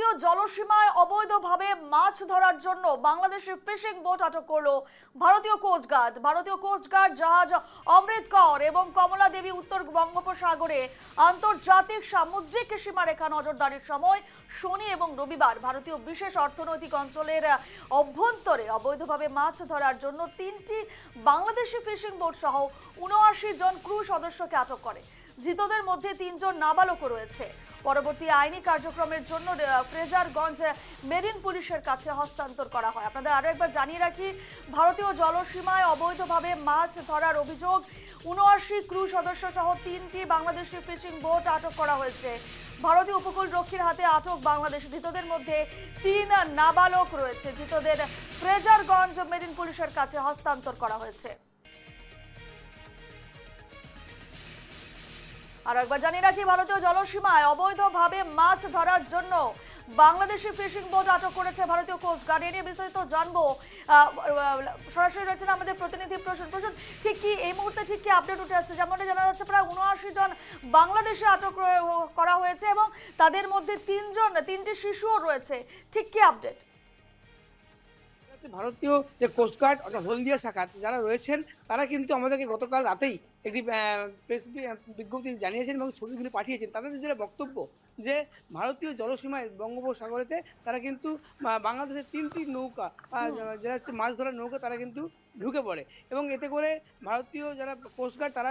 ভারতীয় জলসীমায় অবৈধভাবে মাছ ধরার জন্য বাংলাদেশের ফিশিং বোট আটক করলো ভারতীয় কোস্টগার্ড। জাহাজ অমৃত কর এবং কমলা দেবী উত্তর বঙ্গোপসাগরে আন্তর্জাতিক সামুদ্রিক সীমারেখা নজরদারির সময় শনি এবং রবিবার ভারতীয় বিশেষ অর্থনৈতিক অঞ্চলের অভ্যন্তরে অবৈধভাবে মাছ ধরার জন্য 3টি বাংলাদেশি ফিশিং বোট সহ ৭৯ জন ক্রু সদস্যকে আটক করে। ধৃতদের মধ্যে 3 জন নাবালকও রয়েছে। পরবর্তী আইনি কার্যক্রমের জন্য ফ্রেজারগঞ্জ মেরিন পুলিশের কাছে হস্তান্তর করা হয়। আপনাদের আরো একবার জানিয়ে রাখি, ভারতীয় জলসীমায় অবৈধভাবে মাছ ধরার অভিযোগ ৭৯ ক্রু সদস্য সহ 3টি বাংলাদেশি ফিশিং বোট আটক করা হয়েছে। ভারতীয় উপকূল রক্ষীর হাতে আটক বাংলাদেশ। ধৃতদের মধ্যে 3 নাবালক রয়েছে। ধৃতদের ফ্রেজারগঞ্জ মেরিন পুলিশের কাছে হস্তান্তর করা হয়েছে। আর একবার জানিয়ে রাখি, ভারতীয় জলসীমায় অবৈধভাবে মাছ ধরার জন্য বাংলাদেশি ফিশিং বোট আটক করেছে ভারতীয় কোস্টগার্ড। এ নিয়ে বিস্তারিত জানবো। সরাসরি রয়েছেন আমাদের প্রতিনিধি প্রসূন। ঠিক কি এই মুহূর্তে ঠিক কি আপডেট উঠে আসছে? যেমনটা জানা যাচ্ছে, প্রায় ৭৯ জন বাংলাদেশে আটক করা হয়েছে এবং তাদের মধ্যে 3টি শিশুও রয়েছে। ঠিক কি আপডেট? ভারতীয় যে কোস্টগার্ড অর্থাৎ হলদিয়া শাখা যারা রয়েছেন তারা কিন্তু আমাদেরকে গতকাল রাতেই একটি প্রেস বিজ্ঞপ্তি জানিয়েছেন এবং ছবিগুলি পাঠিয়েছেন। তাদের যেটা বক্তব্য যে ভারতীয় জলসীমায় বঙ্গোপসাগরেতে তারা কিন্তু বাংলাদেশের 3টি নৌকা যারা হচ্ছে মাছ ধরার নৌকা তারা কিন্তু ঢুকে পড়ে এবং এতে করে ভারতীয় যারা কোস্টগার্ড তারা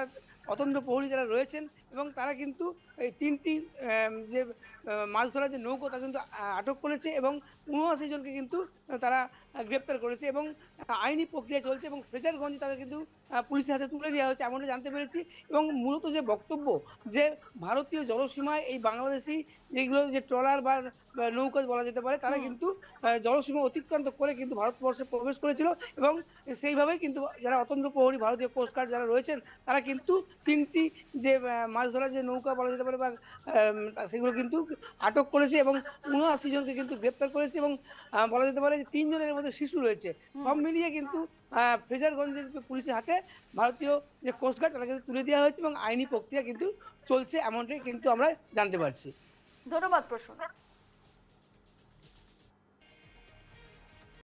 অতন্ত্র প্রহরী যারা রয়েছেন এবং তারা কিন্তু এই 3টি যে মাছ ধরার যে নৌকা তা কিন্তু আটক করেছে এবং ৭৯ জনকে কিন্তু তারা গ্রেপ্তার করেছে এবং আইনি প্রক্রিয়া চলছে এবং ফ্রেজারগঞ্জে তাদের কিন্তু পুলিশের হাতে তুলে দেওয়া হয়েছে এমনটা জানতে পেরেছি। এবং মূলত যে বক্তব্য যে ভারতীয় জলসীমায় এই বাংলাদেশি যেগুলো যে ট্রলার বা নৌকা বলা যেতে পারে তারা কিন্তু জলসীমা অতিক্রান্ত করে কিন্তু ভারতবর্ষে প্রবেশ করেছিল এবং সেইভাবেই কিন্তু যারা অতন্ত্র প্রহরী ভারতীয় কোস্টগার্ড যারা রয়েছেন তারা কিন্তু 3টি যে মাছ ধরার যে নৌকা বলা যেতে পারে বা সেগুলো কিন্তু আটক করেছে এবং ৭৯ জনকে কিন্তু গ্রেপ্তার করেছে এবং বলা যেতে পারে যে 3 জনের মধ্যে শিশু রয়েছে। সব মিলিয়ে কিন্তু ফ্রেজারগঞ্জের পুলিশের হাতে ভারতীয় যে কোস্টগার্ড তারা কিন্তু তুলে দেওয়া হয়েছে এবং আইনি প্রক্রিয়া কিন্তু চলছে এমনটাই কিন্তু আমরা জানতে পারছি। ধন্যবাদ প্রসূন।